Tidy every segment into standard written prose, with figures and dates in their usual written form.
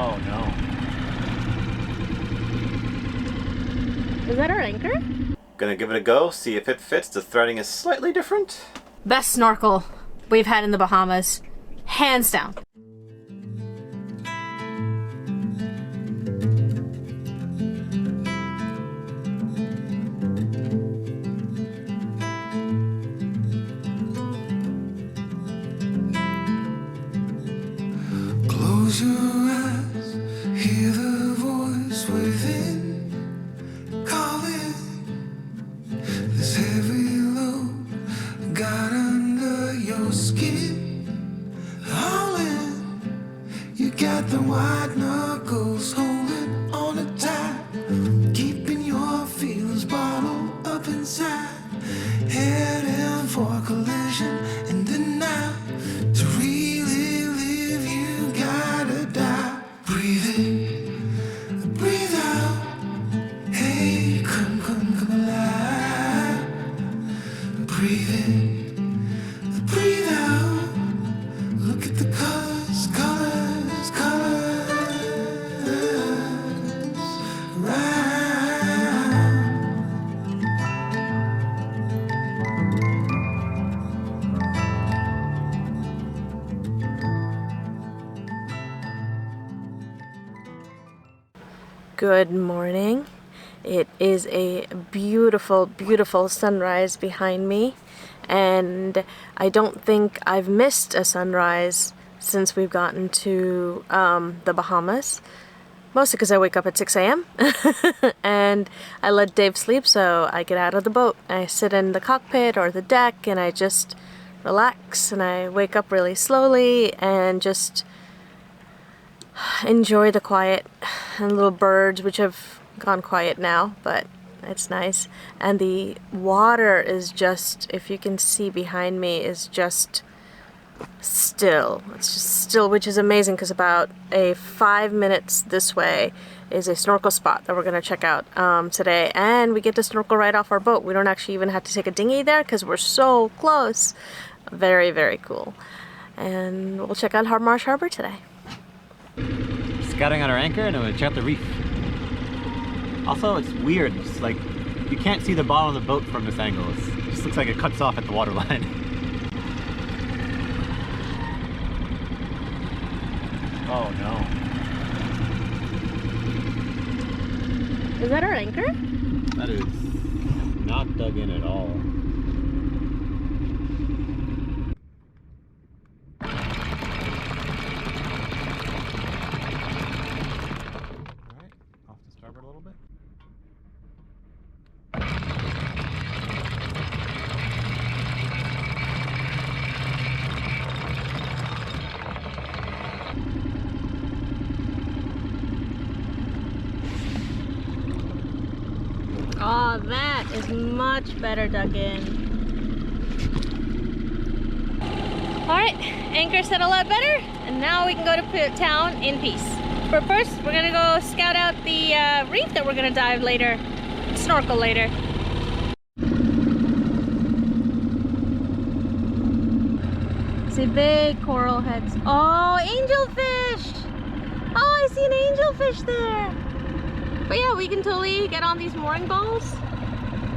Oh no. Is that our anchor? Gonna give it a go, see if it fits. The threading is slightly different. Best snorkel we've had in the Bahamas. Hands down. Close your eyes, hear the voice within calling. This heavy load got under your skin, hauling. You got the white knuckles holding on it tight, keeping your feelings bottled up inside, heading for collision in the night. To really live, you gotta die. Breathe in, breathe out. Hey, come alive. Breathe in, breathe out. Look at the colors, colors, colors. Right. Good morning. It is a beautiful, beautiful sunrise behind me, and I don't think I've missed a sunrise since we've gotten to the Bahamas. Mostly because I wake up at 6 a.m. and I let Dave sleep, so I get out of the boat. I sit in the cockpit or the deck and I just relax, and I wake up really slowly and just enjoy the quiet and little birds, which have gone quiet now, but it's nice. And the water is just, if you can see behind me, is just still. It's just still, which is amazing, because about 5 minutes this way is a snorkel spot that we're going to check out today, and we get to snorkel right off our boat. We don't actually even have to take a dinghy there because we're so close. Very, very cool. And we'll check out Marsh Harbor today. Scouting on our anchor and I'm gonna check out the reef. Also, it's weird. It's like you can't see the bottom of the boat from this angle. It just looks like it cuts off at the waterline. Oh no. Is that our anchor? That is not dug in at all. A little bit. Oh, that is much better dug in. Alright, anchor set a lot better, and now we can go to town in peace. But first, we're gonna go scout out the reef that we're gonna dive later, snorkel later. See big coral heads. Oh, angelfish! Oh, I see an angelfish there. But yeah, we can totally get on these mooring balls.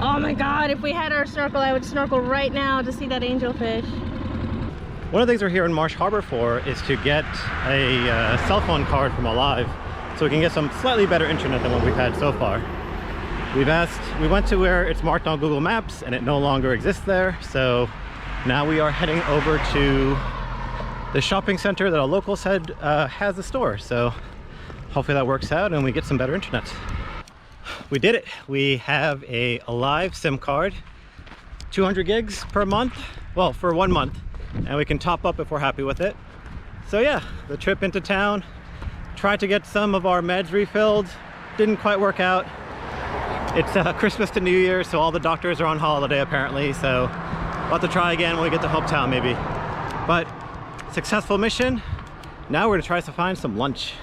Oh my God, if we had our snorkel, I would snorkel right now to see that angelfish. One of the things we're here in Marsh Harbor for is to get a cell phone card from Alive, so we can get some slightly better internet than what we've had so far. We went to where it's marked on Google Maps and it no longer exists there, so now we are heading over to the shopping center that a local said has a store, so hopefully that works out and we get some better internet. We did it. We have a Alive SIM card, 200 gigs per month, well, for 1 month. And we can top up if we're happy with it. So yeah, the trip into town, tried to get some of our meds refilled, didn't quite work out. It's Christmas to New Year, so all the doctors are on holiday apparently, so we'll have to try again when we get to Hopetown maybe. But successful mission. Now we're gonna try to find some lunch.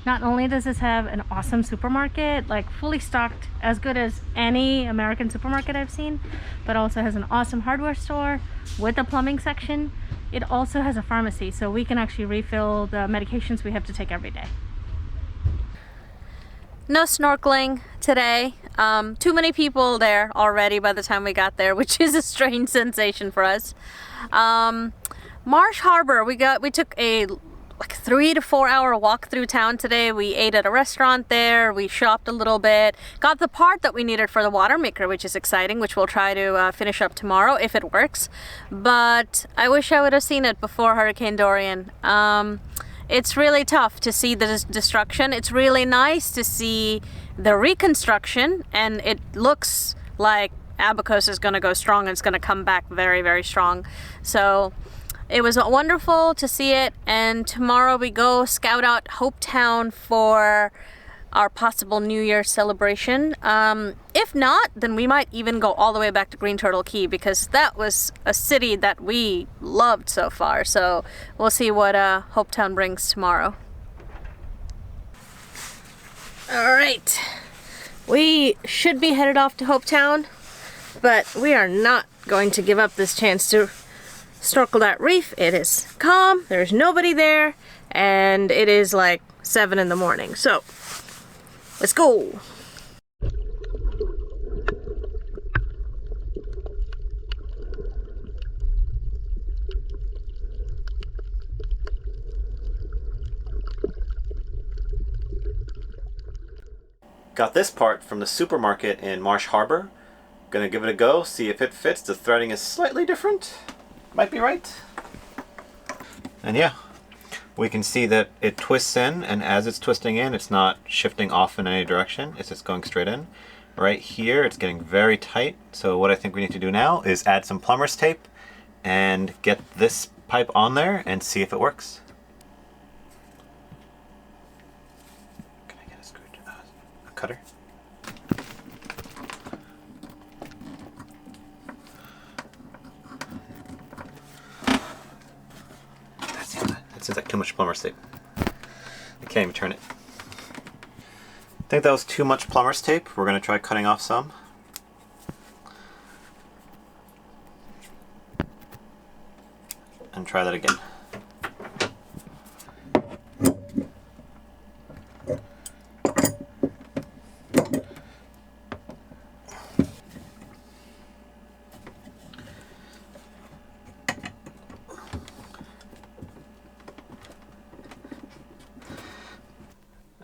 Not only does this have an awesome supermarket, like fully stocked, as good as any American supermarket I've seen, but also has an awesome hardware store with a plumbing section, it also has a pharmacy, so we can actually refill the medications we have to take every day. No snorkeling today. Too many people there already by the time we got there, which is a strange sensation for us. Marsh Harbor, we took a like 3 to 4 hour walk through town today. We ate at a restaurant there, we shopped a little bit, got the part that we needed for the water maker, which is exciting, which we'll try to finish up tomorrow if it works. But I wish I would have seen it before Hurricane Dorian. It's really tough to see the destruction. It's really nice to see the reconstruction, and it looks like ABACOS is going to go strong and it's going to come back very, very strong. So it was wonderful to see it, and tomorrow we go scout out Hopetown for our possible New Year celebration. If not, then we might even go all the way back to Green Turtle Key, because that was a city that we loved so far. So we'll see what Hopetown brings tomorrow. All right, we should be headed off to Hopetown, but we are not going to give up this chance to snorkel that reef. It is calm, there's nobody there, and it is like 7 in the morning. So let's go. Got this part from the supermarket in Marsh Harbor. Gonna give it a go, see if it fits. The threading is slightly different. Might be right. And yeah, we can see that it twists in, and as it's twisting in, it's not shifting off in any direction. It's just going straight in. Right here, it's getting very tight. So what I think we need to do now is add some plumber's tape and get this pipe on there and see if it works. Can I get a cutter? It seems like too much plumber's tape. I can't even turn it. I think that was too much plumber's tape. We're going to try cutting off some. And try that again.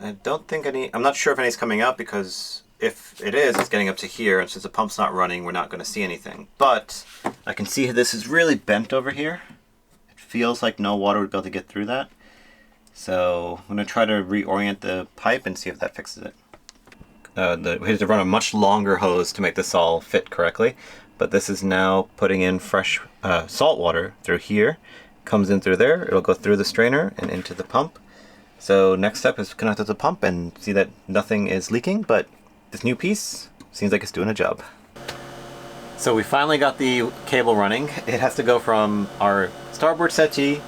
I don't think any, I'm not sure if any's coming out, because if it is, it's getting up to here, and since the pump's not running, we're not going to see anything. But I can see this is really bent over here. It feels like no water would be able to get through that. So I'm going to try to reorient the pipe and see if that fixes it. We had to run a much longer hose to make this all fit correctly, but this is now putting in fresh salt water through here. Comes in through there, it'll go through the strainer and into the pump. So next step is connect to the pump and see that nothing is leaking, but this new piece seems like it's doing a job. So we finally got the cable running. It has to go from our starboard settee,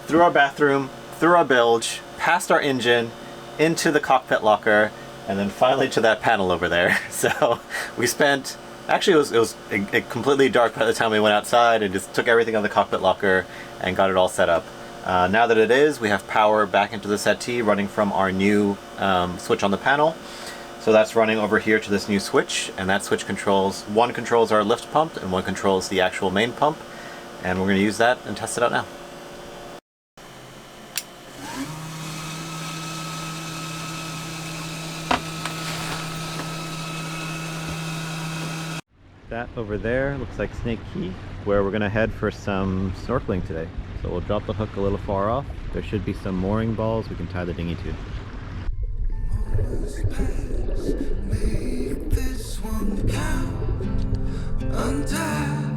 through our bathroom, through our bilge, past our engine, into the cockpit locker, and then finally to that panel over there. So we spent, actually it was completely dark by the time we went outside, and just took everything on the cockpit locker and got it all set up. Now that it is, we have power back into the settee running from our new switch on the panel. So that's running over here to this new switch, and that switch controls, one controls our lift pump and one controls the actual main pump, and we're going to use that and test it out now. That over there looks like Snake Cay, where we're going to head for some snorkeling today. So we'll drop the hook a little far off. There should be some mooring balls we can tie the dinghy to. Make this one count. Untie.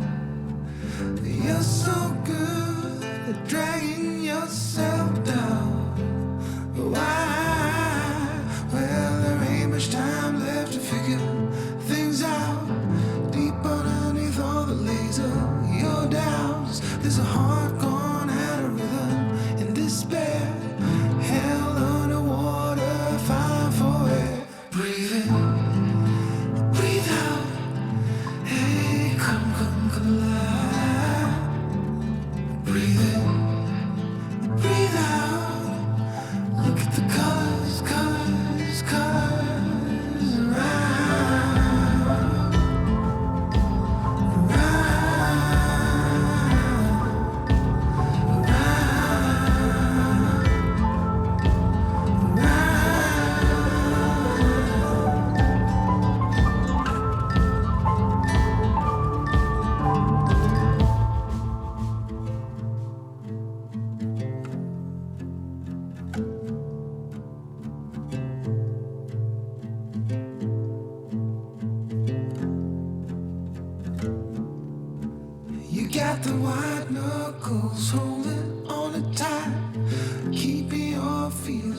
You're so good at dragging yourself down. Why? Well, there ain't much time left to figure things out. Deep underneath all the laser, your doubts. There's a heart gone out of rhythm in despair. Hell underwater, fine for air. Breathe in, breathe out. Hey, come alive. Breathe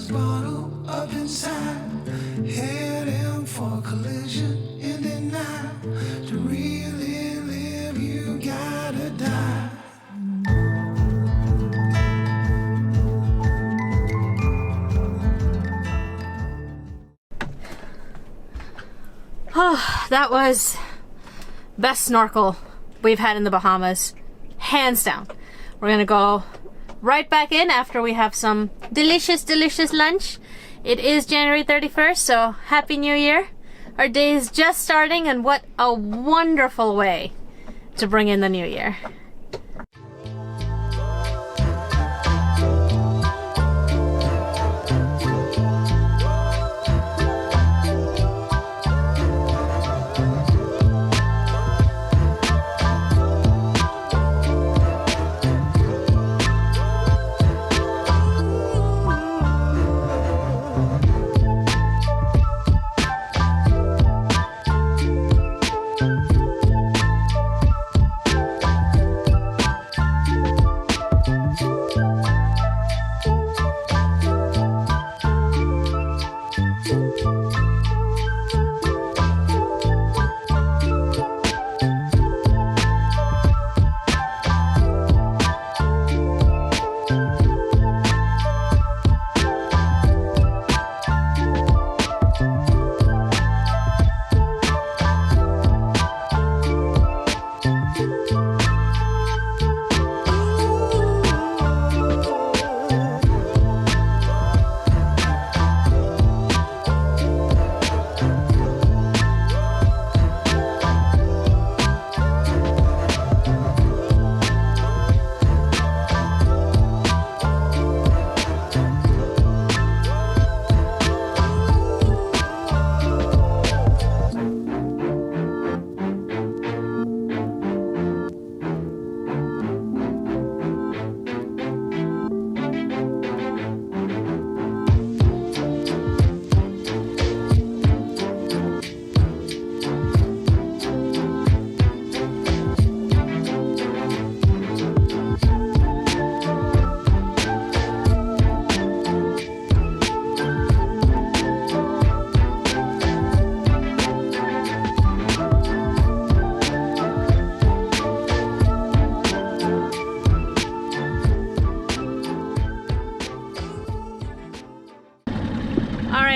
this bottle up inside, heading for collision, ending now. To really live, you gotta die. Oh, that was best snorkel we've had in the Bahamas, hands down. We're gonna go right back in after we have some delicious, delicious lunch. It is January 31st, so Happy New Year. Our day is just starting, and what a wonderful way to bring in the new year.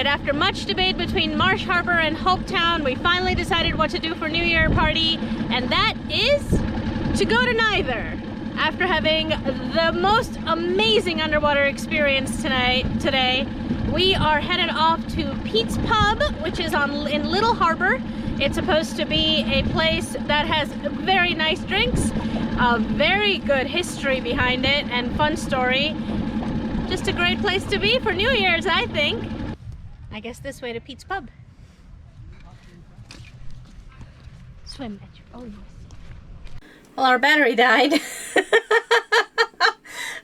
After much debate between Marsh Harbor and Hopetown, we finally decided what to do for New Year party, and that is to go to neither. After having the most amazing underwater experience today, we are headed off to Pete's Pub, which is in Little Harbor. It's supposed to be a place that has very nice drinks, a very good history behind it, and fun story. Just a great place to be for New Year's, I think. I guess this way to Pete's Pub. Swim at your own risk. Well, our battery died.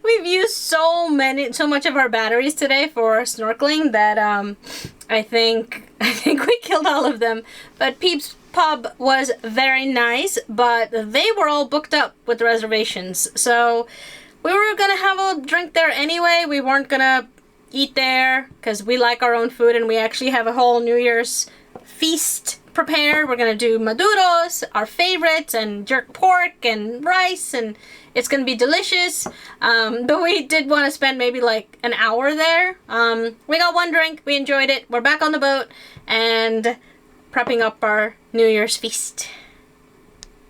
We've used so much of our batteries today for snorkeling that I think we killed all of them. But Pete's Pub was very nice, but they were all booked up with reservations. So we were gonna have a drink there anyway. We weren't gonna eat there because we like our own food, and we actually have a whole New Year's feast prepared. We're gonna do maduros, our favorites, and jerk pork and rice, and it's gonna be delicious. But we did want to spend maybe like an hour there. We got one drink, we enjoyed it. We're back on the boat and prepping up our New Year's feast.